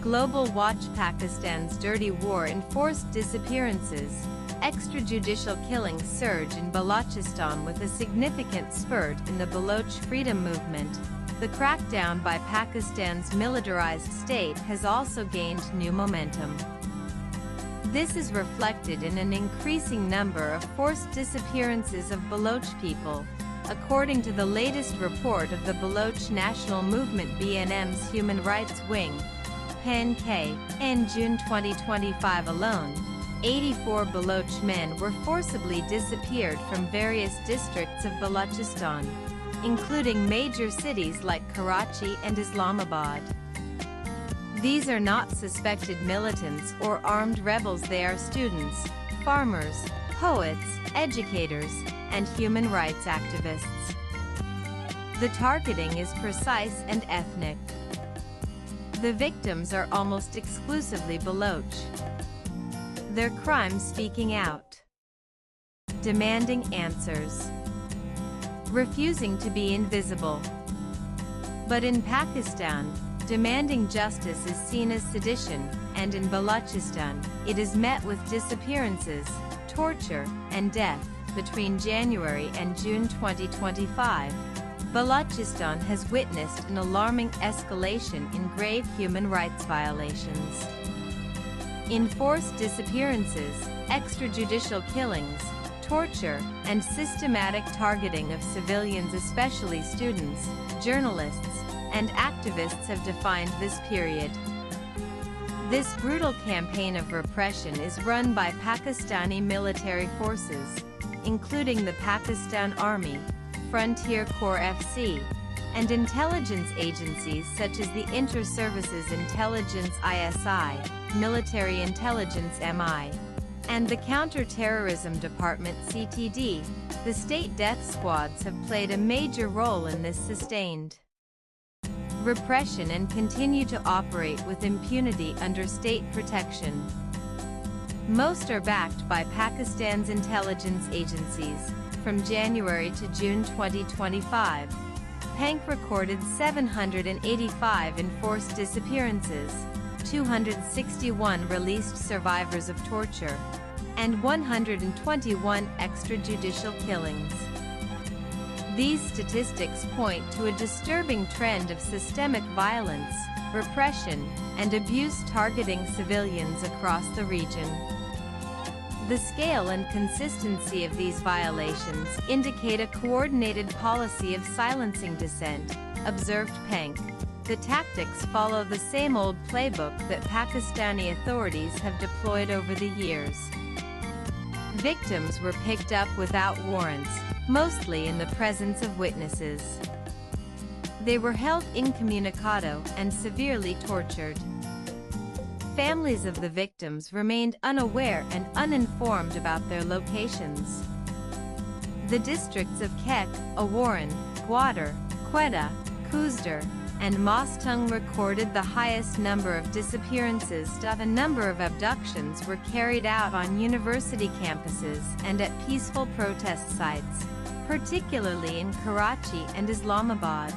Global Watch Pakistan's dirty war enforced disappearances. Extrajudicial killings surge in Balochistan with a significant spurt in the Baloch freedom movement. The crackdown by Pakistan's militarized state has also gained new momentum. This is reflected in an increasing number of forced disappearances of Baloch people, according to the latest report of the Baloch National Movement BNM's Human Rights Wing, PAN-K. In June 2025 alone, 84 Baloch men were forcibly disappeared from various districts of Balochistan, including major cities like Karachi and Islamabad. These are not suspected militants or armed rebels, they are students, farmers, poets, educators, and human rights activists. The targeting is precise and ethnic. The victims are almost exclusively Baloch. Their crimes speaking out. Demanding answers. Refusing to be invisible. But in Pakistan, demanding justice is seen as sedition, and in Balochistan, it is met with disappearances, torture, and death. Between January and June 2025, Balochistan has witnessed an alarming escalation in grave human rights violations. Enforced disappearances, extrajudicial killings, torture, and systematic targeting of civilians, especially students, journalists, and activists, have defined this period. This brutal campaign of repression is run by Pakistani military forces, including the Pakistan Army, Frontier Corps FC, and intelligence agencies such as the Inter-Services Intelligence ISI, Military Intelligence MI, and the Counter-Terrorism Department CTD. The state death squads have played a major role in this sustained repression and continue to operate with impunity under state protection. Most are backed by Pakistan's intelligence agencies. From January to June 2025, PANK recorded 785 enforced disappearances, 261 released survivors of torture, and 121 extrajudicial killings. These statistics point to a disturbing trend of systemic violence, repression, and abuse targeting civilians across the region. The scale and consistency of these violations indicate a coordinated policy of silencing dissent, observed PANK. The tactics follow the same old playbook that Pakistani authorities have deployed over the years. Victims were picked up without warrants, mostly in the presence of witnesses. They were held incommunicado and severely tortured. Families of the victims remained unaware and uninformed about their locations. The districts of Kek, Awaran, Gwadar, Quetta, Khuzdar, and Mostung recorded the highest number of disappearances. A number of abductions were carried out on university campuses and at peaceful protest sites, particularly in Karachi and Islamabad.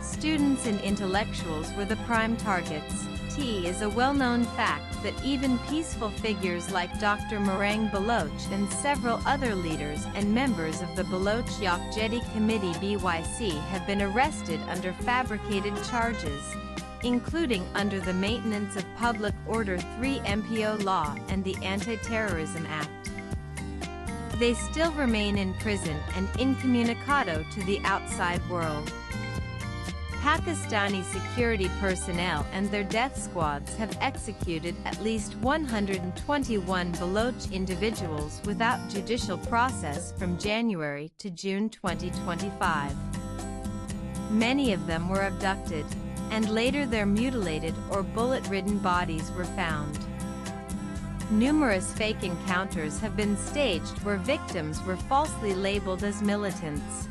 Students and intellectuals were the prime targets. It is a well-known fact that even peaceful figures like Dr. Marang Baloch and several other leaders and members of the Baloch Yakjedi Committee (BYC) have been arrested under fabricated charges, including under the Maintenance of Public Order 3 MPO law and the Anti-Terrorism Act. They still remain in prison and incommunicado to the outside world. Pakistani security personnel and their death squads have executed at least 121 Baloch individuals without judicial process from January to June 2025. Many of them were abducted, and later their mutilated or bullet-ridden bodies were found. Numerous fake encounters have been staged where victims were falsely labeled as militants.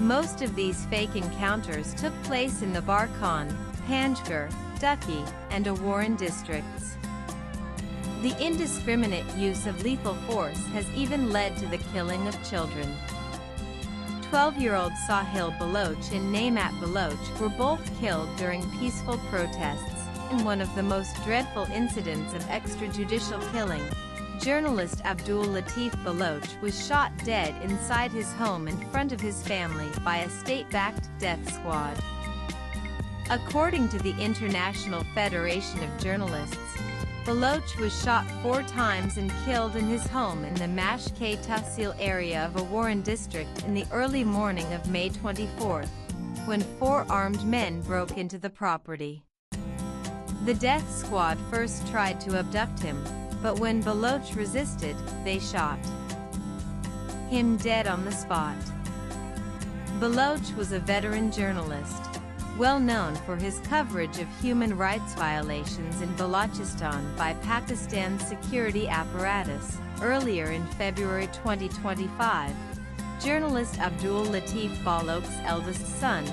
Most of these fake encounters took place in the Barkhan, Panjgur, Duki, and Awaran districts. The indiscriminate use of lethal force has even led to the killing of children. 12-year-old Sahil Baloch and Namat Baloch were both killed during peaceful protests in one of the most dreadful incidents of extrajudicial killing. Journalist Abdul Latif Baloch was shot dead inside his home in front of his family by a state-backed death squad. According to the International Federation of Journalists, Baloch was shot 4 times and killed in his home in the Mashke Tahsil area of Awaran district in the early morning of May 24, when 4 armed men broke into the property. The death squad first tried to abduct him, but when Baloch resisted, they shot him dead on the spot. Baloch was a veteran journalist, well known for his coverage of human rights violations in Balochistan by Pakistan's security apparatus. Earlier in February 2025, journalist Abdul Latif Baloch's eldest son,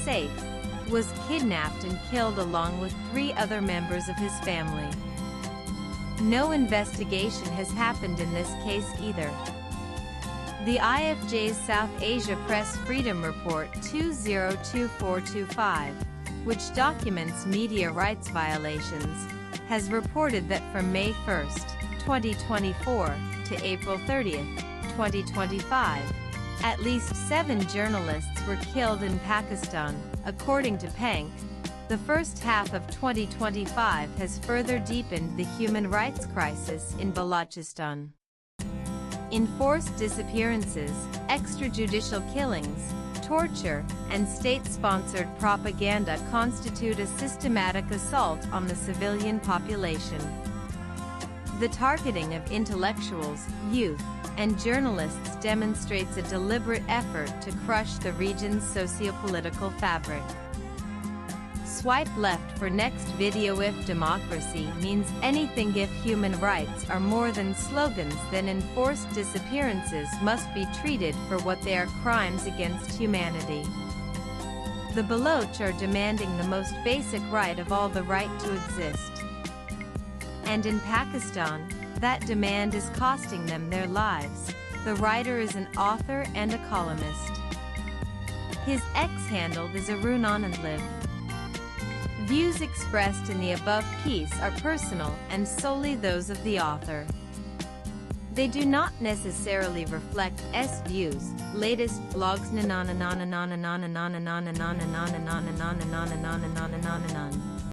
Saif, was kidnapped and killed along with 3 other members of his family. No investigation has happened in this case either. The IFJ's South Asia Press Freedom Report 202425, which documents media rights violations, has reported that from May 1, 2024 to April 30, 2025, at least 7 journalists were killed in Pakistan. According to Pank, the first half of 2025 has further deepened the human rights crisis in Balochistan. Enforced disappearances, extrajudicial killings, torture, and state-sponsored propaganda constitute a systematic assault on the civilian population. The targeting of intellectuals, youth, and journalists demonstrates a deliberate effort to crush the region's socio-political fabric. Swipe left for next video. If democracy means anything, if human rights are more than slogans, then enforced disappearances must be treated for what they are: crimes against humanity. The Baloch are demanding the most basic right of all, the right to exist. And in Pakistan, that demand is costing them their lives. The writer is an author and a columnist. His X handle is Arun Anandliv. Views expressed in the above piece are personal and solely those of the author. They do not necessarily reflect S views. Latest blogs.